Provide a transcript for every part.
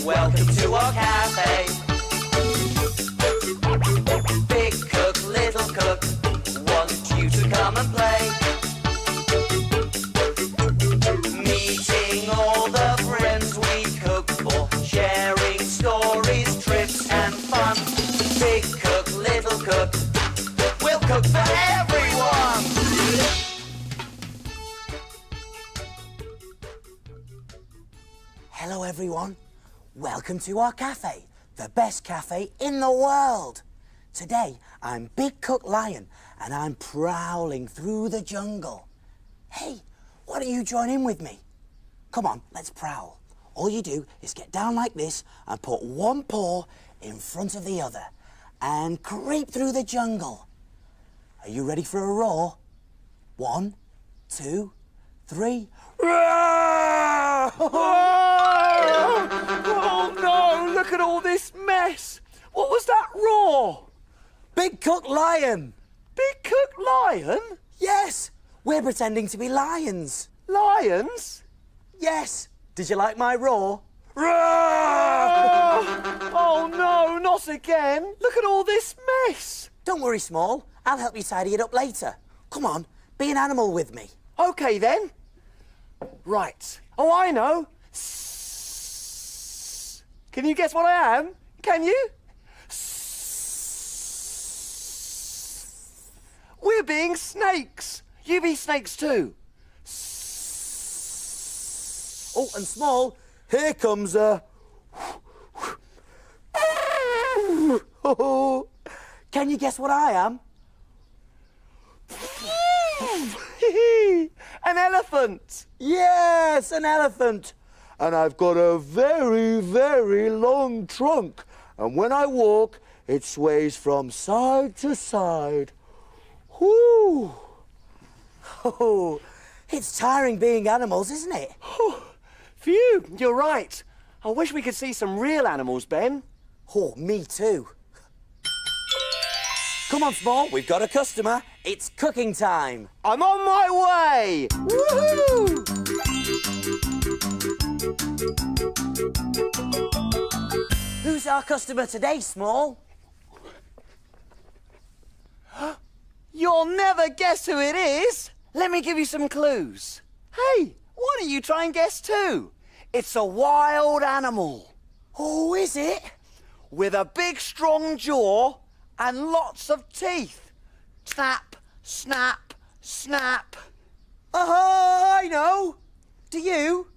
welcome to our cafe. Big cook, little cook, want you to come and play. Meeting all the friends we cook for, sharing stories, trips and fun. Big cook, little cook, we'll cook for everyone. Hello everyone, welcome to our cafe, the best cafe in the world. Today I'm Big Cook Lion and I'm prowling through the jungle. Hey, why don't you join in with me? Come on, let's prowl. All you do is get down like this and put one paw in front of the other and creep through the jungle. Are you ready for a roar? 1, 2, 3. Roar! Oh no, look at all this mess. What was that roar? Big Cook Lion! Big Cook Lion? Yes, we're pretending to be lions. Lions? Yes. Did you like my roar? Roar! Oh no, not again. Look at all this mess. Don't worry, Small. I'll help you tidy it up later. Come on, be an animal with me. OK then. Right. Oh, I know. Can you guess what I am? Can you? We're being snakes. You be snakes too. Oh, and Small, here comes a... Can you guess what I am? An elephant. Yes, an elephant. And I've got a very, very long trunk. And when I walk, it sways from side to side. Whoo! Oh, it's tiring being animals, isn't it? Phew, you're right. I wish we could see some real animals, Ben. Oh, me too. Come on, Small, we've got a customer. It's cooking time. I'm on my way! Woohoo! Who's our customer today, Small? You'll never guess who it is. Let me give you some clues. Hey, why don't you try and guess too? It's a wild animal. Oh, is it? With a big, strong jaw and lots of teeth. Snap, snap, snap. I know. Do you?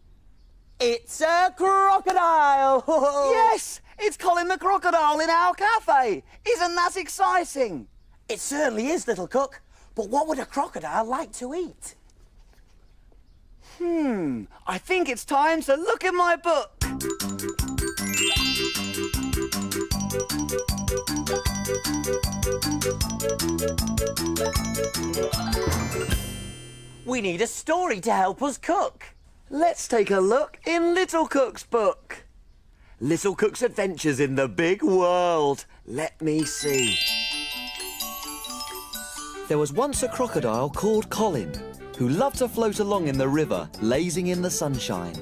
It's a crocodile. Yes, it's Colin the Crocodile in our cafe. Isn't that exciting? It certainly is, little cook. But what would a crocodile like to eat? I think it's time to look in my book. We need a story to help us cook. Let's take a look in Little Cook's book. Little Cook's Adventures in the Big World. Let me see. There was once a crocodile called Colin, who loved to float along in the river, lazing in the sunshine.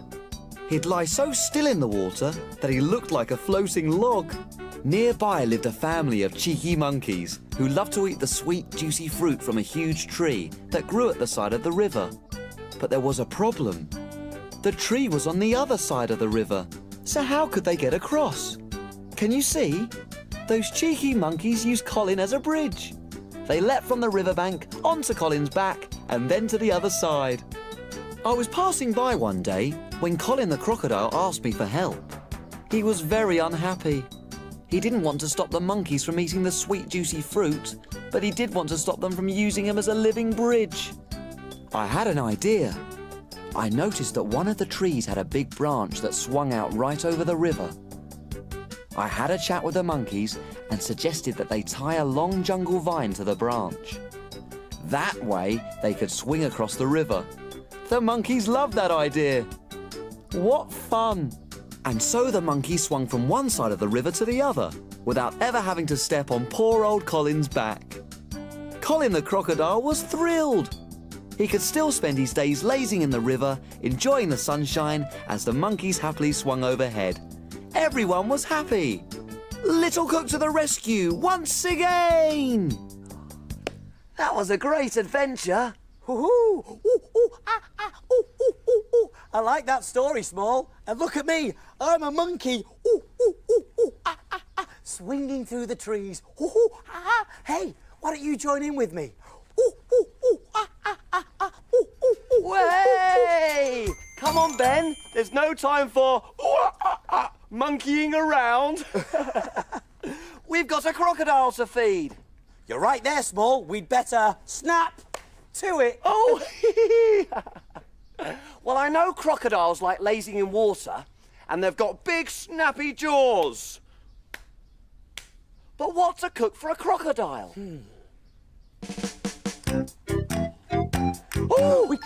He'd lie so still in the water that he looked like a floating log. Nearby lived a family of cheeky monkeys who loved to eat the sweet, juicy fruit from a huge tree that grew at the side of the river. But there was a problem. The tree was on the other side of the river, so how could they get across? Can you see? Those cheeky monkeys used Colin as a bridge. They leapt from the riverbank onto Colin's back and then to the other side. I was passing by one day when Colin the Crocodile asked me for help. He was very unhappy. He didn't want to stop the monkeys from eating the sweet, juicy fruit, but he did want to stop them from using him as a living bridge. I had an idea. I noticed that one of the trees had a big branch that swung out right over the river. I had a chat with the monkeys and suggested that they tie a long jungle vine to the branch. That way, they could swing across the river. The monkeys loved that idea. What fun! And so the monkeys swung from one side of the river to the other, without ever having to step on poor old Colin's back. Colin the Crocodile was thrilled. He could still spend his days lazing in the river, enjoying the sunshine as the monkeys happily swung overhead. Everyone was happy. Little Cook to the rescue once again. That was a great adventure. Ooh, ooh, ooh, ah, ah, ooh, ooh, ooh, ooh. I like that story, Small. And look at me. I'm a monkey. Ooh, ooh, ooh, ooh, ah, ah, ah, swinging through the trees. Ooh, ooh, ah, ah. Hey, why don't you join in with me? Ooh, ooh, ooh, ah, ah, ah, ah, ooh, ooh, ooh, Way! Come on, Ben. There's no time for monkeying around. We've got a crocodile to feed. You're right there, Small. We'd better snap to it. Oh! Well, I know crocodiles like lazing in water, and they've got big, snappy jaws. But what to cook for a crocodile? Oh, we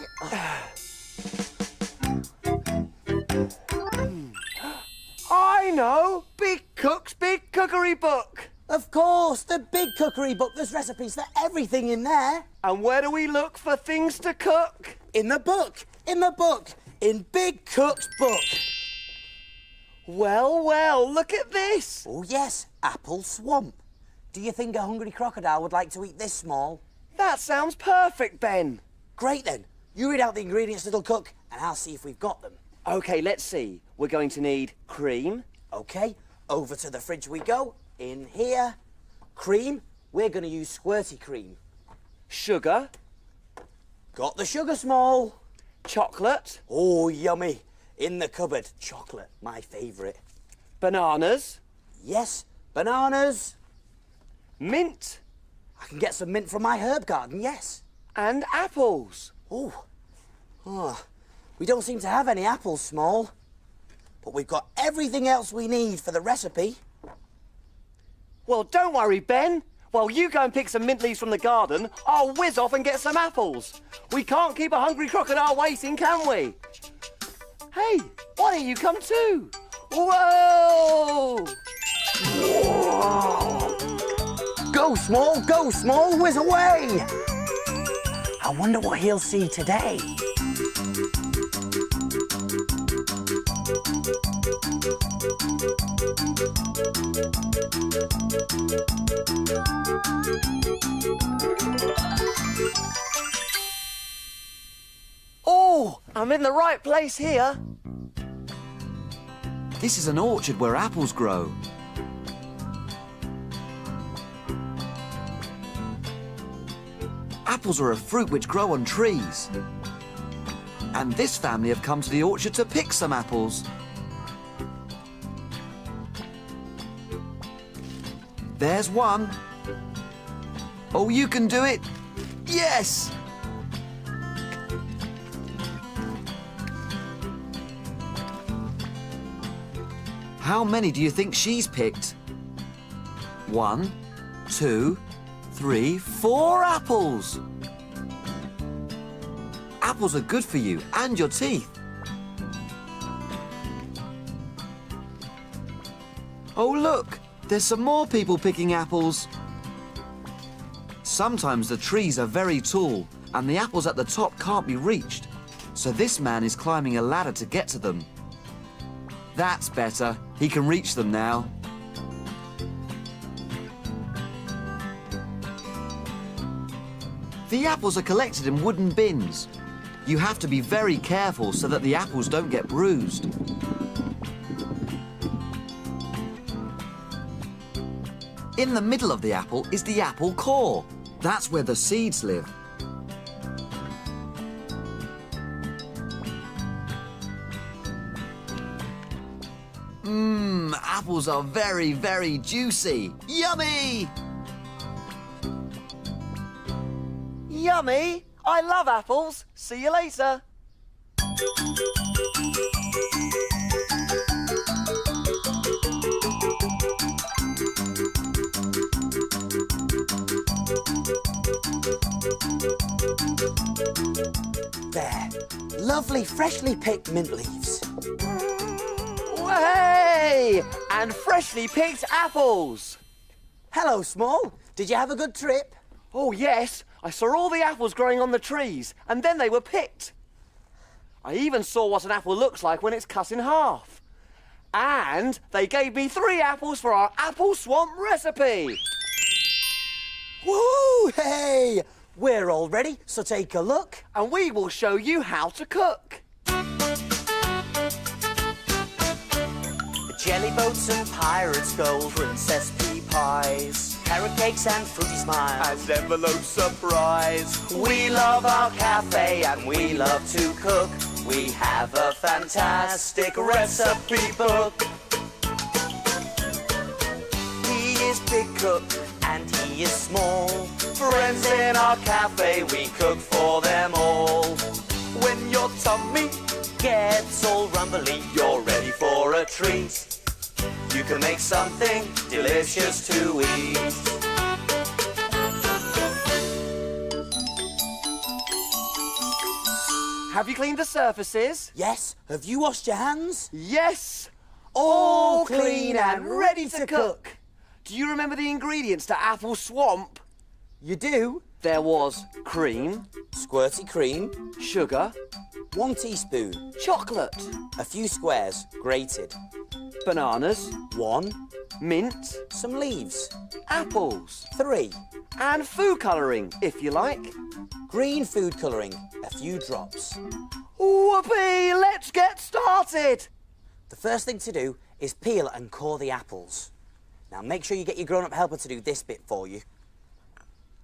I know! Big Cook's Big Cookery Book! Of course, the Big Cookery Book. There's recipes for everything in there. And where do we look for things to cook? In the book. In the book. In Big Cook's book. Well, well, look at this! Oh, yes, apple swamp. Do you think a hungry crocodile would like to eat this, Small? That sounds perfect, Ben. Great, then. You read out the ingredients, Little Cook, and I'll see if we've got them. OK, let's see. We're going to need cream. OK, over to the fridge we go. In here. Cream. We're going to use squirty cream. Sugar. Got the sugar, Small. Chocolate. Oh, yummy. In the cupboard. Chocolate, my favourite. Bananas. Yes, bananas. Mint. I can get some mint from my herb garden, yes. And apples. Oh. We don't seem to have any apples, Small. But we've got everything else we need for the recipe. Well, don't worry, Ben. While you go and pick some mint leaves from the garden, I'll whiz off and get some apples. We can't keep a hungry crocodile waiting, can we? Hey, why don't you come too? Whoa! Go, Small, whiz away! I wonder what he'll see today. Oh, I'm in the right place here. This is an orchard where apples grow. Apples are a fruit which grow on trees. And this family have come to the orchard to pick some apples. There's one. Oh, you can do it. Yes! How many do you think she's picked? 1, 2, 3, 4 apples. Apples are good for you and your teeth. Oh, look, there's some more people picking apples. Sometimes the trees are very tall and the apples at the top can't be reached. So this man is climbing a ladder to get to them. That's better. He can reach them now. The apples are collected in wooden bins. You have to be very careful so that the apples don't get bruised. In the middle of the apple is the apple core. That's where the seeds live. Apples are very, very juicy. Yummy! Yummy! I love apples. See you later. There. Lovely, freshly picked mint leaves. Hey! And freshly picked apples. Hello, Small. Did you have a good trip? Oh, yes. I saw all the apples growing on the trees, and then they were picked. I even saw what an apple looks like when it's cut in half. And they gave me 3 apples for our apple swamp recipe. Woo! Hey! We're all ready, so take a look. And we will show you how to cook. Jelly boats and pirates, gold princess pea pies, carrot cakes and fruity smiles, As envelope surprise. We love our cafe and we love to cook. We have a fantastic recipe book. He is big cook and he is small. Friends in our cafe, we cook for them all. When your tummy Gets all rumbly, you're ready for a treat. You can make something delicious to eat. Have you cleaned the surfaces? Yes, have you washed your hands? Yes! All clean and ready to cook. Do you remember the ingredients to apple swamp? You do? There was cream, Squirty cream, sugar, 1 teaspoon, chocolate, a few squares, grated, bananas, 1, mint, some leaves, apples, 3, and food colouring, if you like. green food colouring, a few drops. Whoopee! Let's get started! The first thing to do is peel and core the apples. Now make sure you get your grown-up helper to do this bit for you.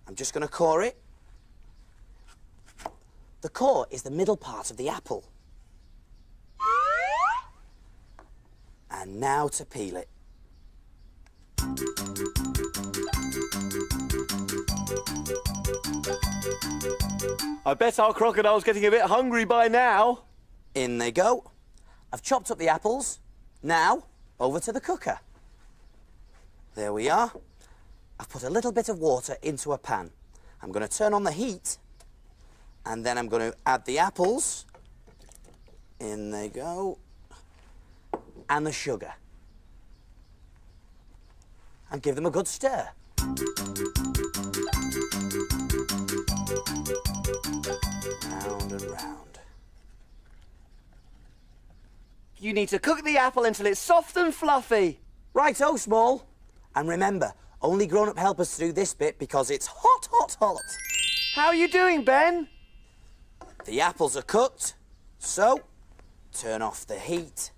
I'm just going to core it. The core is the middle part of the apple. And now to peel it. I bet our crocodile's getting a bit hungry by now. In they go. I've chopped up the apples. Now, over to the cooker. There we are. I've put a little bit of water into a pan. I'm going to turn on the heat, and then I'm going to add the apples. In they go. And the sugar. And give them a good stir. Round and round. You need to cook the apple until it's soft and fluffy. Righto, Small. And remember, only grown-up helpers to do this bit because it's hot, hot, hot. How are you doing, Ben? The apples are cooked, so turn off the heat,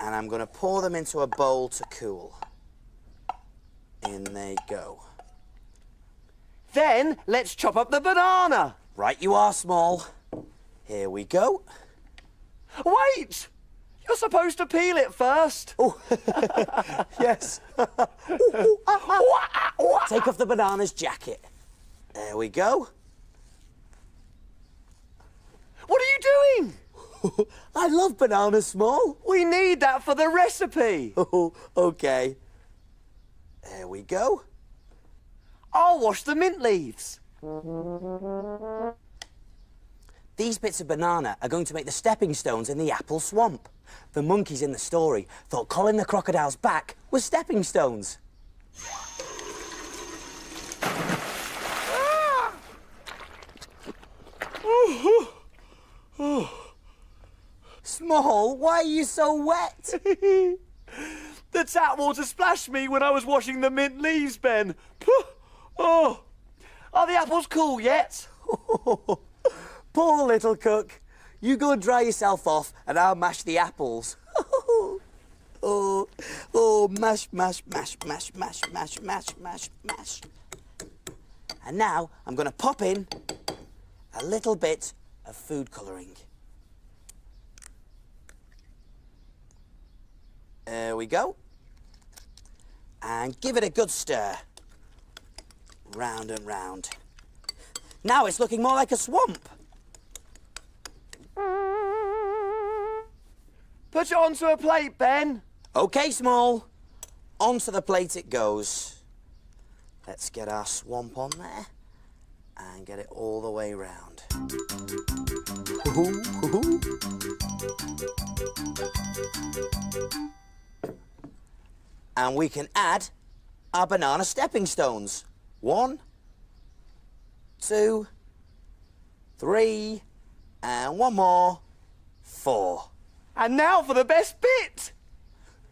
and I'm going to pour them into a bowl to cool. In they go. Then let's chop up the banana. Right you are, Small. Here we go. Wait! You're supposed to peel it first. Oh, yes. Take off the banana's jacket. There we go. What are you doing? I love bananas, Small. We need that for the recipe. Oh, okay. There we go. I'll wash the mint leaves. These bits of banana are going to make the stepping stones in the apple swamp. The monkeys in the story thought Colin the Crocodile's back was stepping stones. Small, why are you so wet? The tap water splashed me when I was washing the mint leaves, Ben. Oh, are the apples cool yet? Poor little cook. You go and dry yourself off and I'll mash the apples. Oh, mash, mash, mash, mash, mash, mash, mash, mash, mash. And now I'm going to pop in a little bit of food colouring. There we go. And give it a good stir. Round and round. Now it's looking more like a swamp. Put it onto a plate, Ben. OK, Small. Onto the plate it goes. Let's get our swamp on there and get it all the way round. And we can add our banana stepping stones. 1, 2, 3, and one more, 4. And now for the best bit.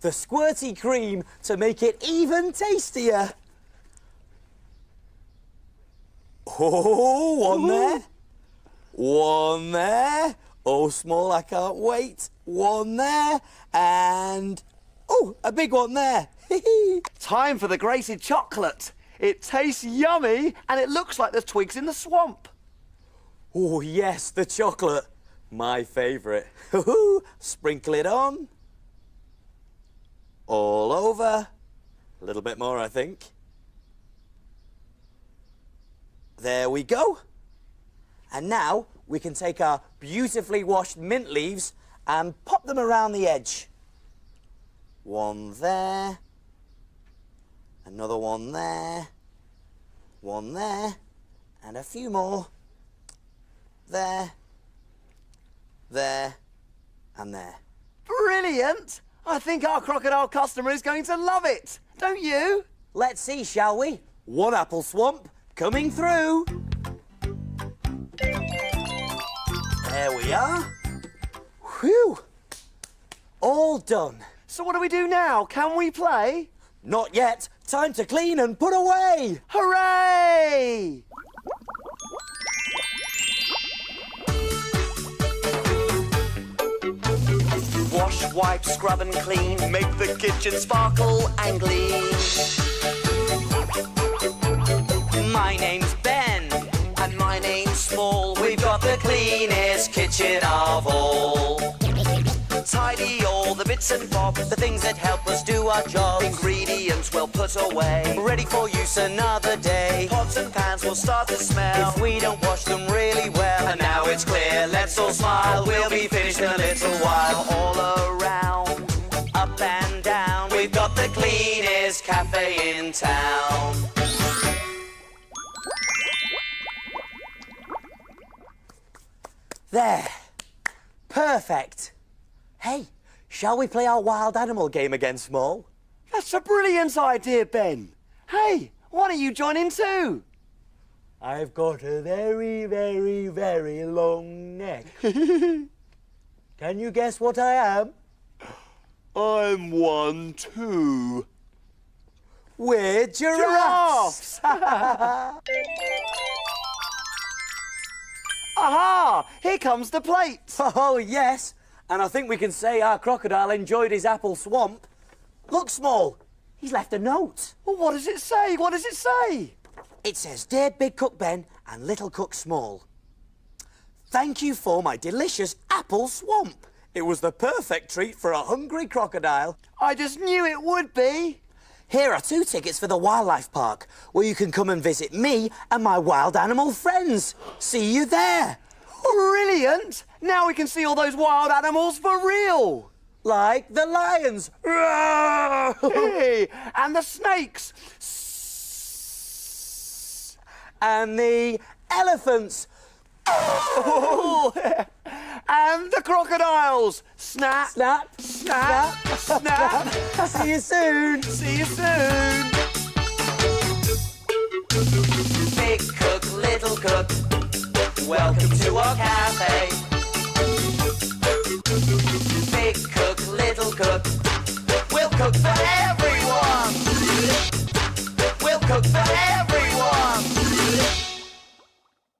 the squirty cream to make it even tastier. Oh, one there. One there. Oh, small, I can't wait. One there. And, oh, a big one there. Time for the grated chocolate. It tastes yummy and it looks like there's twigs in the swamp. Oh, yes, the chocolate. My favourite. Sprinkle it on. All over. A little bit more, I think. There we go. And now we can take our beautifully washed mint leaves and pop them around the edge. One there. Another one there. One there. And a few more. There. There. And there. Brilliant! I think our crocodile customer is going to love it. Don't you? Let's see, shall we? One apple swamp coming through. There we are. Whew. All done. So what do we do now? Can we play? Not yet. Time to clean and put away. Hooray! Wash, wipe, scrub and clean. Make the kitchen sparkle and gleam. My name's Ben. And my name's Small. We've got the cleanest kitchen of all. Tidy all the bits and bobs, the things that help us do our jobs. Ingredients well put away, ready for use another day. Pots and pans will start to smell if we don't wash them really well. And now it's clear, let's all smile, we'll be finished in a little while. All around, up and down, we've got the cleanest cafe in town. There. Perfect. Hey, shall we play our wild animal game again, Small? That's a brilliant idea, Ben. Hey, why don't you join in too? I've got a very, very, very long neck. Can you guess what I am? I'm one too. We're giraffes. Aha! Here comes the plate. Oh, yes. And I think we can say our crocodile enjoyed his apple swamp. Look, Small. He's left a note. Well, what does it say? What does it say? It says, Dear Big Cook Ben and Little Cook Small, thank you for my delicious apple swamp. It was the perfect treat for a hungry crocodile. I just knew it would be. Here are 2 tickets for the wildlife park, where you can come and visit me and my wild animal friends. See you there. Brilliant! Now we can see all those wild animals for real. Like the lions. Hey, and the snakes. And the elephants. And the crocodiles. Snap, Snap, snap, snap. See you soon. See you soon. Big Cook, Little Cook, welcome to our cafe. Big Cook, Little Cook, we'll cook for everyone. We'll cook for everyone.